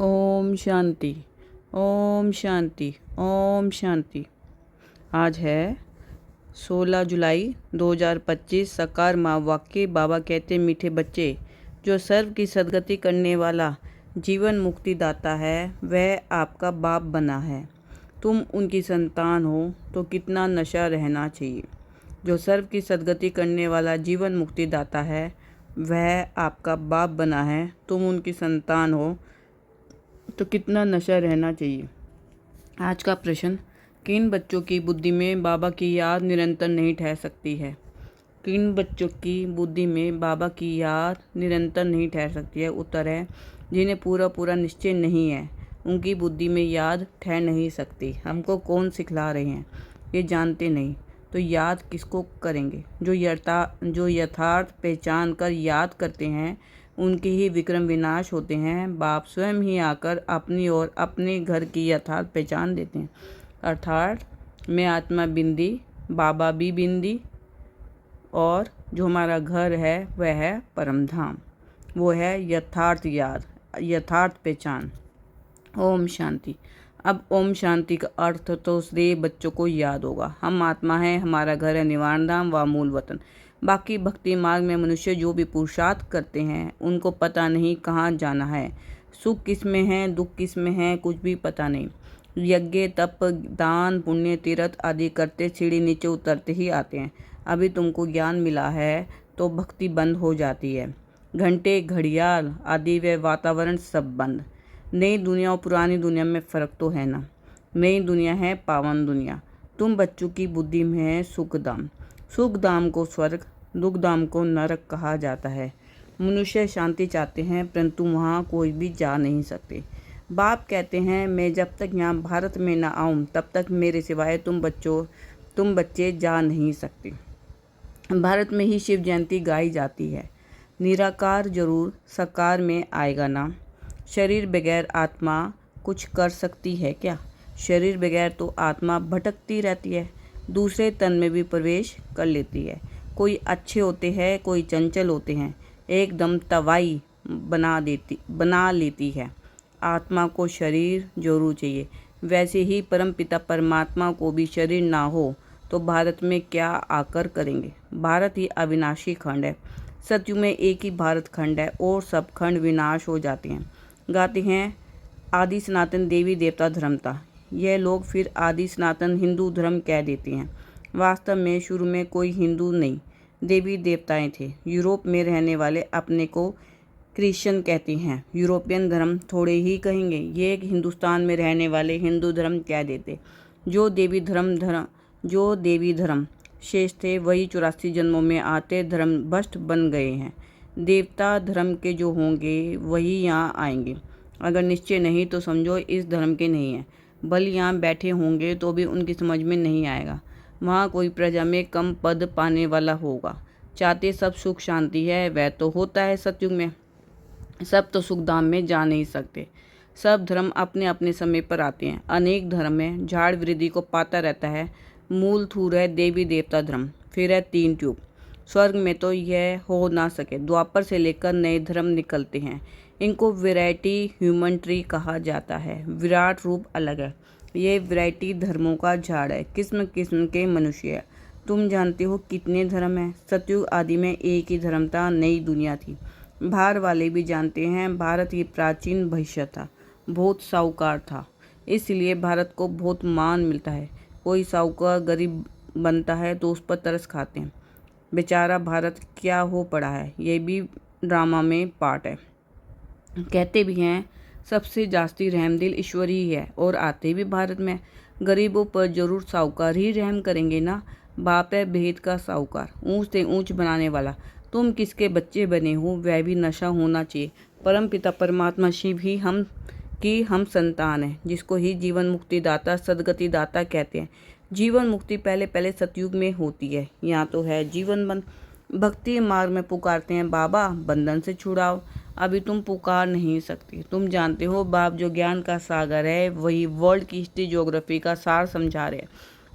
ओम शांति। ओम शांति। ओम शांति। आज है 16 जुलाई 2025। साकार माँ वाक्य। बाबा कहते मीठे बच्चे, जो सर्व की सद्गति करने वाला जीवन मुक्ति दाता है वह आपका बाप बना है। तुम उनकी संतान हो तो कितना नशा रहना चाहिए। जो सर्व की सद्गति करने वाला जीवन मुक्ति दाता है वह आपका बाप बना है। तुम उनकी संतान हो तो कितना नशा रहना चाहिए। आज का प्रश्न, किन बच्चों की बुद्धि में बाबा की याद निरंतर नहीं ठहर सकती है? किन बच्चों की बुद्धि में बाबा की याद निरंतर नहीं ठहर सकती है? उत्तर है, जिन्हें पूरा निश्चय नहीं है उनकी बुद्धि में याद ठहर नहीं सकती। हमको कौन सिखला रहे हैं ये जानते नहीं तो याद किसको करेंगे? जो यथार्थ पहचान कर याद करते हैं उनके ही विक्रम विनाश होते हैं। बाप स्वयं ही आकर अपनी और अपने घर की यथार्थ पहचान देते हैं। अर्थात मैं आत्मा बिंदी, बाबा भी बिंदी, और जो हमारा घर है वह है परम धाम। वो है यथार्थ याद, यथार्थ पहचान। ओम शांति। अब ओम शांति का अर्थ तो श्रेय बच्चों को याद होगा। हम आत्मा है, हमारा घर है निवारण धाम व मूल वतन। बाकी भक्ति मार्ग में मनुष्य जो भी पुरुषार्थ करते हैं उनको पता नहीं कहाँ जाना है, सुख किस में है, दुख किस में है, कुछ भी पता नहीं। यज्ञ, तप, दान, पुण्य, तीर्थ आदि करते सीढ़ी नीचे उतरते ही आते हैं। अभी तुमको ज्ञान मिला है तो भक्ति बंद हो जाती है। घंटे, घड़ियाल आदि व वातावरण सब बंद। नई दुनिया और पुरानी दुनिया में फ़र्क तो है ना। नई दुनिया है पावन दुनिया। तुम बच्चों की बुद्धि में है सुखधाम। सुखधाम को स्वर्ग, दुखधाम को नरक कहा जाता है। मनुष्य शांति चाहते हैं परंतु वहाँ कोई भी जा नहीं सकते। बाप कहते हैं, मैं जब तक यहाँ भारत में न आऊँ तब तक मेरे सिवाय तुम बच्चे जा नहीं सकते। भारत में ही शिव जयंती गाई जाती है। निराकार जरूर साकार में आएगा ना। शरीर बगैर आत्मा कुछ कर सकती है क्या? शरीर बगैर तो आत्मा भटकती रहती है, दूसरे तन में भी प्रवेश कर लेती है। कोई अच्छे होते हैं, कोई चंचल होते हैं, एकदम तवाई बना लेती है। आत्मा को शरीर जरूर चाहिए। वैसे ही परमपिता परमात्मा को भी शरीर ना हो तो भारत में क्या आकर करेंगे? भारत ही अविनाशी खंड है। सतयुग में एक ही भारत खंड है और सब खंड विनाश हो जाते हैं। गाते हैं आदि सनातन देवी देवता धर्म था। यह लोग फिर आदि सनातन हिंदू धर्म कह देते हैं। वास्तव में शुरू में कोई हिंदू नहीं, देवी देवताएं थे। यूरोप में रहने वाले अपने को क्रिश्चियन कहते हैं। यूरोपियन धर्म थोड़े ही कहेंगे, ये हिंदुस्तान में रहने वाले हिंदू धर्म कह देते। जो देवी धर्म शेष थे वही 84 जन्मों में आते धर्म भ्रष्ट बन गए हैं। देवता धर्म के जो होंगे वही यहाँ आएंगे। अगर निश्चय नहीं तो समझो इस धर्म के नहीं हैं। बल यहाँ बैठे होंगे तो भी उनकी समझ में नहीं आएगा। वहाँ कोई प्रजा में कम पद पाने वाला होगा। चाहते सब सुख शांति है, वह तो होता है सतयुग में। सब तो सुखधाम में जा नहीं सकते। सब धर्म अपने अपने समय पर आते हैं। अनेक धर्म में झाड़ वृद्धि को पाता रहता है। मूल थूर है देवी देवता धर्म, फिर है 3 ट्यूब। स्वर्ग में तो यह हो ना सके। द्वापर से लेकर नए धर्म निकलते हैं। इनको वैरायटी ह्यूमन ट्री कहा जाता है। विराट रूप अलग है। ये वैरायटी धर्मों का झाड़ है। किस्म किस्म के मनुष्य है। तुम जानते हो कितने धर्म हैं? सतयुग आदि में एक ही धर्म था, नई दुनिया थी। बाहर वाले भी जानते हैं भारत ही प्राचीन भविष्य था, बहुत साहूकार था, इसलिए भारत को बहुत मान मिलता है। कोई साहूकार गरीब बनता है तो उस पर तरस खाते हैं। बेचारा भारत क्या हो पड़ा है, ये भी ड्रामा में पार्ट है। कहते भी हैं सबसे जास्ती रहमदिल ईश्वर ही है, और आते भी भारत में। गरीबों पर जरूर साहूकार ही रहम करेंगे ना। बाप है भेद का साहूकार, ऊंच से ऊंच बनाने वाला। तुम किसके बच्चे बने हो वह भी नशा होना चाहिए। परम पिता परमात्मा शिव ही हम संतान है, जिसको ही जीवन मुक्ति दाता सदगति दाता कहते हैं। जीवन मुक्ति पहले सतयुग में होती है। यहाँ तो है जीवन बंद। भक्ति मार्ग में पुकारते हैं, बाबा बंधन से छुड़ाओ। अभी तुम पुकार नहीं सकते। तुम जानते हो बाप जो ज्ञान का सागर है वही वर्ल्ड की हिस्ट्री ज्योग्राफी का सार समझा रहे हैं।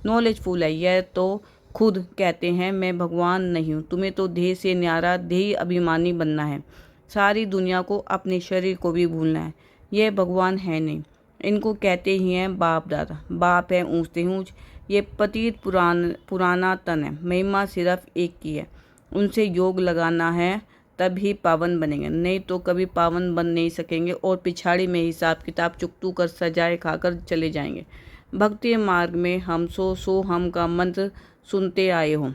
नॉलेजफुल है। यह तो खुद कहते हैं मैं भगवान नहीं हूँ। तुम्हें तो देह से न्यारा देही अभिमानी बनना है। सारी दुनिया को अपने शरीर को भी भूलना है। ये भगवान है नहीं, इनको कहते ही हैं बाप दादा। बाप है ऊँच से ऊँच, ये पतित पुराना तन है। महिमा सिर्फ एक की है, उनसे योग लगाना है तभी पावन बनेंगे, नहीं तो कभी पावन बन नहीं सकेंगे और पिछाड़ी में हिसाब किताब चुकतू कर सजाए खाकर चले जाएंगे। भक्ति मार्ग में हम सो हम का मंत्र सुनते आए हो।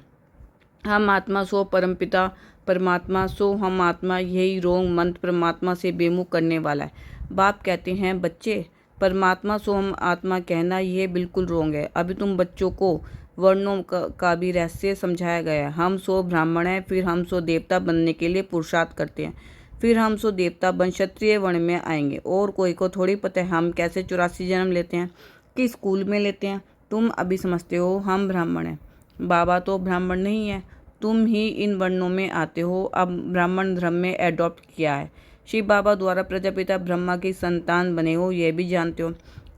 हम आत्मा सो परमपिता परमात्मा सो हम आत्मा, यही रोंग मंत्र परमात्मा से बेमुख करने वाला है। बाप कहते हैं बच्चे, परमात्मा सो हम आत्मा कहना यह बिल्कुल रोंग है। अभी तुम बच्चों को वर्णों का भी रहस्य समझाया गया है। हम सो ब्राह्मण हैं, फिर हम सो देवता बनने के लिए पुरुषार्थ करते हैं, फिर हम सो देवता बन क्षत्रिय वर्ण में आएंगे। और कोई को थोड़ी पता है हम कैसे 84 जन्म लेते हैं, किस स्कूल में लेते हैं। तुम अभी समझते हो हम ब्राह्मण हैं, बाबा तो ब्राह्मण नहीं है, तुम ही इन वर्णों में आते हो। अब ब्राह्मण धर्म में एडॉप्ट किया है। शिव बाबा द्वारा प्रजापिता ब्रह्मा की संतान बने हो, यह भी जानते हो।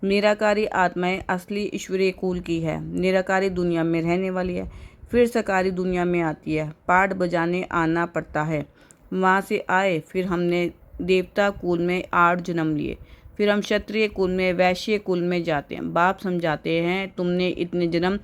निराकारी आत्माएं असली ईश्वरीय कुल की है, निराकारी दुनिया में रहने वाली है, फिर सकारी दुनिया में आती है। पाठ बजाने आना पड़ता है, वहाँ से आए, फिर हमने देवता कुल में 8 जन्म लिए, फिर हम क्षत्रिय कुल में वैश्य कुल में जाते हैं। बाप समझाते हैं तुमने इतने जन्म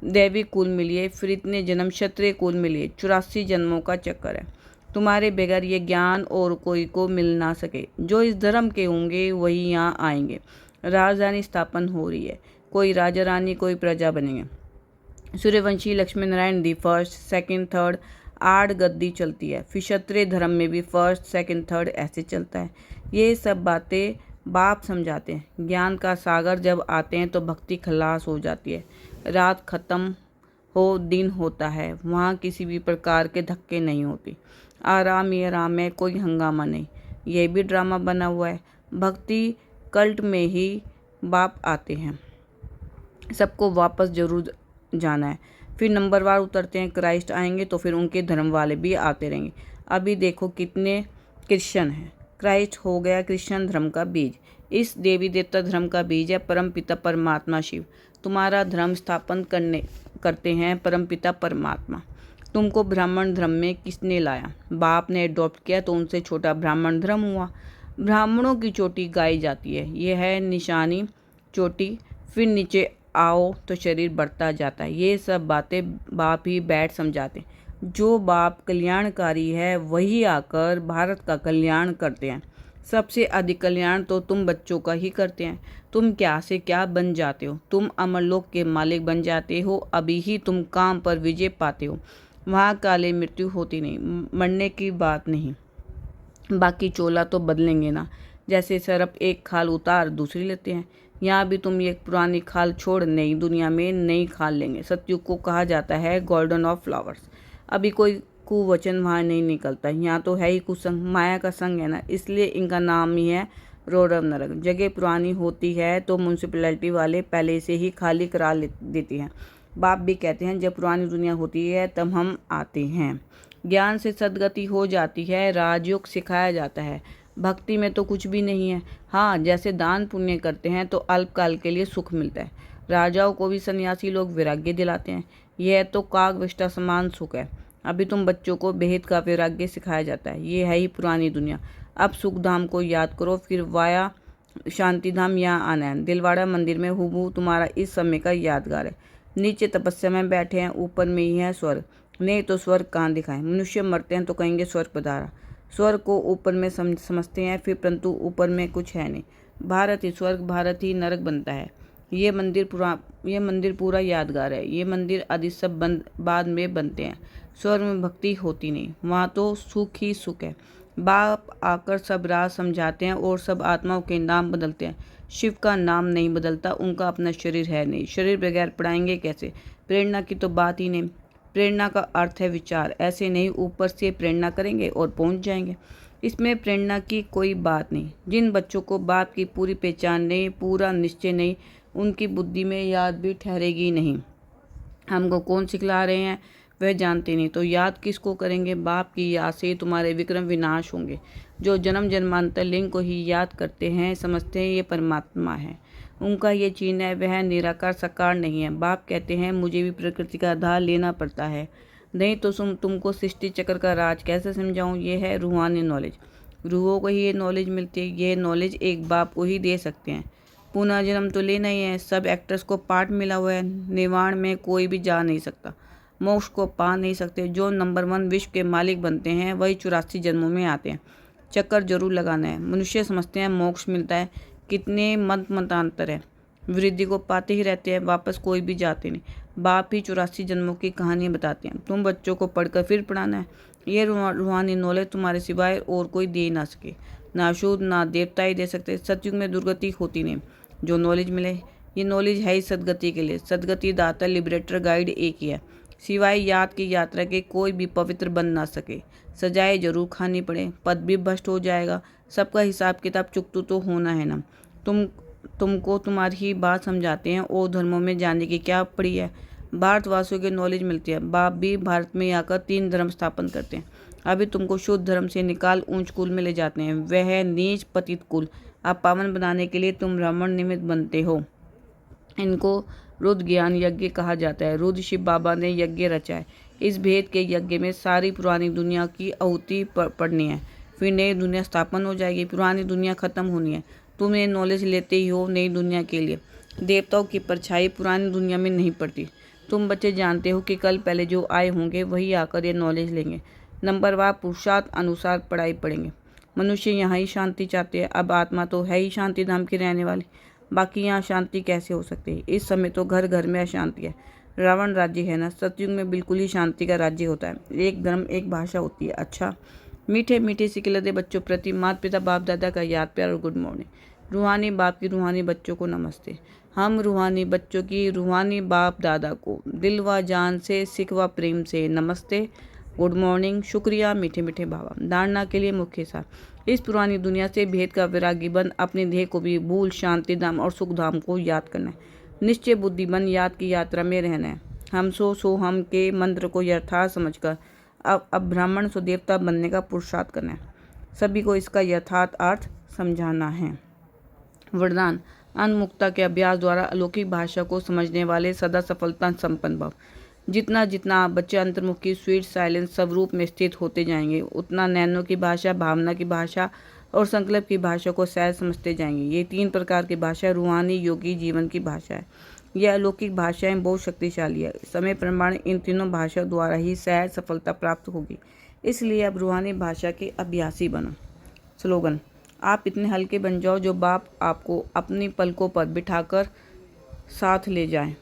दैवी कुल में लिए, फिर इतने जन्म क्षत्रिय कुल में लिए, 84 जन्मों का चक्कर है। तुम्हारे बगैर ये ज्ञान और कोई को मिल ना सके। जो इस धर्म के होंगे वही यहाँ आएंगे। राजधानी स्थापन हो रही है, कोई राजा रानी कोई प्रजा बनेंगे। Suryavanshi Lakshmi Narayan the first second third 8 गद्दी चलती है। फिर क्षत्रिय धर्म में भी फर्स्ट सेकंड थर्ड ऐसे चलता है। ये सब बातें बाप समझाते हैं। ज्ञान का सागर जब आते हैं तो भक्ति खलास हो जाती है। रात खत्म हो दिन होता है, वहाँ किसी भी प्रकार के धक्के नहीं होते, आराम ही आराम है, कोई हंगामा नहीं। ये भी ड्रामा बना हुआ है। भक्ति कल्ट में ही बाप आते हैं, सबको वापस जरूर जाना है। फिर नंबरवार उतरते हैं, क्राइस्ट आएंगे तो फिर उनके धर्म वाले भी आते रहेंगे। अभी देखो कितने क्रिश्चियन हैं। क्राइस्ट हो गया क्रिश्चियन धर्म का बीज, इस देवी देवता धर्म का बीज है परम पिता परमात्मा शिव। तुम्हारा धर्म स्थापन करते हैं परम पिता परमात्मा। तुमको ब्राह्मण धर्म में किसने लाया? बाप ने अडॉप्ट किया तो उनसे छोटा ब्राह्मण धर्म हुआ। ब्राह्मणों की चोटी गाई जाती है, यह है निशानी चोटी। फिर नीचे आओ तो शरीर बढ़ता जाता है। ये सब बातें बाप ही बैठ समझाते हैं। जो बाप कल्याणकारी है वही आकर भारत का कल्याण करते हैं। सबसे अधिक कल्याण तो तुम बच्चों का ही करते हैं। तुम क्या से क्या बन जाते हो, तुम अमरलोक के मालिक बन जाते हो। अभी ही तुम काम पर विजय पाते हो, वहाँ काले मृत्यु होती नहीं, मरने की बात नहीं। बाकी चोला तो बदलेंगे ना, जैसे सरप एक खाल उतार दूसरी लेते हैं। यहाँ भी तुम ये पुरानी खाल छोड़ नई दुनिया में नई खाल लेंगे। सतयुग को कहा जाता है गोल्डन ऑफ फ्लावर्स। अभी कोई कुवचन वहाँ नहीं निकलता, यहाँ तो है ही कुसंग, माया का संग है ना, इसलिए इनका नाम ही है रौरव नरक। जगह पुरानी होती है तो म्यूनसिपैलिटी वाले पहले से ही खाली करा देती हैं। बाप भी कहते हैं जब पुरानी दुनिया होती है तब हम आते हैं। ज्ञान से सदगति हो जाती है, राजयोग सिखाया जाता है। भक्ति में तो कुछ भी नहीं है। हाँ, जैसे दान पुण्य करते हैं तो अल्पकाल के लिए सुख मिलता है। राजाओं को भी सन्यासी लोग वैराग्य दिलाते हैं, यह तो काग विष्टा समान सुख है। अभी तुम बच्चों को बेहद का वैराग्य सिखाया जाता है, ये है ही पुरानी दुनिया। अब सुखधाम को याद करो, फिर वाया शांतिधाम यहाँ आना है। दिलवाड़ा मंदिर में हुबहू तुम्हारा इस समय का यादगार है। नीचे तपस्या में बैठे हैं, ऊपर में ही है स्वर्ग, नहीं तो स्वर्ग कहाँ दिखाएं। मनुष्य मरते हैं तो कहेंगे स्वर्ग पधारा। स्वर्ग को ऊपर में समझते हैं फिर, परंतु ऊपर में कुछ है नहीं। भारत ही स्वर्ग, भारत ही नरक बनता है। ये मंदिर पूरा यादगार है। ये मंदिर आदि सब बाद में बनते हैं। स्वर्ग में भक्ति होती नहीं, वहाँ तो सुख ही सुख है। बाप आकर सब राज समझाते हैं और सब आत्माओं के नाम बदलते हैं। शिव का नाम नहीं बदलता, उनका अपना शरीर है नहीं। शरीर बगैर पढ़ाएंगे कैसे? प्रेरणा की तो बात ही नहीं। प्रेरणा का अर्थ है विचार, ऐसे नहीं ऊपर से प्रेरणा करेंगे और पहुंच जाएंगे। इसमें प्रेरणा की कोई बात नहीं। जिन बच्चों को बाप की पूरी पहचान नहीं, पूरा निश्चय नहीं, उनकी बुद्धि में याद भी ठहरेगी नहीं। हमको कौन सिखला रहे हैं वह जानते नहीं, तो याद किसको करेंगे? बाप की याद से तुम्हारे विक्रम विनाश होंगे। जो जन्म जन्मांतर लिंग को ही याद करते हैं, समझते हैं ये परमात्मा है, उनका ये चिन्ह है, वह निराकार साकार नहीं है। बाप कहते हैं मुझे भी प्रकृति का आधार लेना पड़ता है, नहीं तो तुमको सृष्टि चक्र का राज कैसे समझाऊं। ये है रूहानी नॉलेज। गुरुओं को ही ये नॉलेज मिलती है। ये नॉलेज एक बाप को ही दे सकते हैं। पुनः जन्म तो लेना ही है। सब एक्टर्स को पार्ट मिला हुआ है। निर्वाण में कोई भी जा नहीं सकता, मोक्ष को पा नहीं सकते। जो नंबर 1 विश्व के मालिक बनते हैं वही 84 जन्मों में आते हैं। चक्कर जरूर लगाना है। मनुष्य समझते हैं मोक्ष मिलता है, कितने मतांतर है। वृद्धि को पाते ही रहते हैं, वापस कोई भी जाते नहीं। बाप ही 84 जन्मों की कहानी बताते हैं। तुम बच्चों को पढ़कर फिर पढ़ाना है। ये रूहानी नॉलेज तुम्हारे सिवाय और कोई दे ना सके, ना शुद्ध ना देवता ही दे सकते। सतयुग में दुर्गति होती नहीं। जो नॉलेज मिले, ये नॉलेज है ही सदगति के लिए। सदगति दाता लिबरेटर गाइड एक ही है। सिवाय याद की यात्रा के कोई भी पवित्र बन ना सके। सजाएं जरूर खानी पड़े, पद भी भ्रष्ट हो जाएगा। सबका हिसाब किताब चुकतू तो होना है ना। तुमको तुम्हारी ही बात समझाते हैं। और धर्मों में जाने की क्या पड़ी है। भारतवासियों की नॉलेज मिलती है। बाप भी भारत में आकर 3 धर्म स्थापन करते हैं। अभी तुमको शुद्ध धर्म से निकाल ऊंच कुल में ले जाते हैं। वह है नीच पतित कुल। अब पावन बनाने के लिए तुम ब्राह्मण निमित्त बनते हो। इनको रुद्र ज्ञान यज्ञ कहा जाता है। रुद्र शिव बाबा ने यज्ञ रचा है। इस भेद के यज्ञ में सारी पुरानी दुनिया की आहुति पड़नी है, फिर नई दुनिया स्थापन हो जाएगी। पुरानी दुनिया खत्म होनी है। तुम ये नॉलेज लेते ही हो नई दुनिया के लिए। देवताओं की परछाई पुरानी दुनिया में नहीं पड़ती। तुम बच्चे जानते हो कि कल पहले जो आए होंगे वही आकर ये नॉलेज लेंगे। नंबरवार पुरुषार्थ अनुसार पढ़ाई पढ़ेंगे। मनुष्य यहाँ ही शांति चाहते हैं। अब आत्मा तो है ही शांति धाम की रहने वाली, बाकी यहाँ शांति कैसे हो सकती है। इस समय तो घर घर में अशांति है। रावण राज्य है ना। सतयुग में बिल्कुल ही शांति का राज्य होता है। एक धर्म एक भाषा होती है। अच्छा, मीठे मीठे सिकलते बच्चों प्रति माता पिता बाप दादा का याद प्यार और गुड मॉर्निंग। रूहानी बाप की रूहानी बच्चों को नमस्ते। हम रूहानी बच्चों की रूहानी बाप दादा को दिल व जान से सिख व प्रेम से नमस्ते, गुड मॉर्निंग, शुक्रिया, मीठे मीठे बाबा। धारणा के लिए मुख्य सार। इस पुरानी दुनिया से भेद का वैरागी बन अपने देह को भी भूल शांति धाम और सुख धाम को याद करना है। निश्चय बुद्धि बन याद की यात्रा में रहना है। हम सो हम के मंत्र को यथार्थ समझकर अब ब्राह्मण सो देवता बनने का पुरुषार्थ करना है। सभी को इसका यथार्थ अर्थ समझाना है। वरदान। अनमुक्ता के अभ्यास द्वारा अलौकिक भाषा को समझने वाले सदा सफलता संपन्न भव। जितना जितना आप बच्चे अंतर्मुखी स्वीट साइलेंस स्वरूप में स्थित होते जाएंगे, उतना नैनो की भाषा, भावना की भाषा और संकल्प की भाषा को सहज समझते जाएंगे। ये 3 प्रकार की भाषा रूहानी योगी जीवन की भाषा है। यह अलौकिक भाषाएं बहुत शक्तिशाली है। समय प्रमाण इन तीनों भाषा द्वारा ही सहज सफलता प्राप्त होगी। इसलिए अब रूहानी भाषा के अभ्यासी बनो। स्लोगन। आप इतने हल्के बन जाओ जो बाप आपको अपनी पलकों पर बिठाकर साथ ले जाए।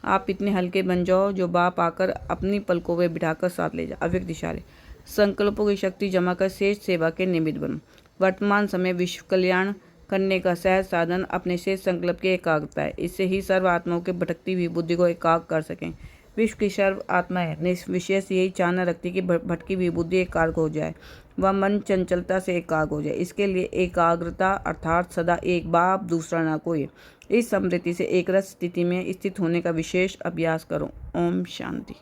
आप इतने हल्के बन जाओ जो बाप आकर अपनी पलकों में बिठाकर साथ ले जाए। अव्यक्त इशारे। संकल्पों की शक्ति जमा कर शेष सेवा के निमित्त बनो। वर्तमान समय विश्व कल्याण करने का सहज साधन अपने शेष संकल्प की एकाग्रता है। इससे ही सर्व आत्माओं के भटकती हुई बुद्धि को एकाग्र कर सकें। विश्व की सर्व आत्मा है विशेष यही चाहना रखती कि भटकी हुई बुद्धि एकाग्र हो जाए, वह मन चंचलता से एकाग्र हो जाए। इसके लिए एकाग्रता अर्थात सदा एक बाप दूसरा ना कोई, इस समृद्धि से एक रस स्थिति में स्थित होने का विशेष अभ्यास करो। ओम शांति।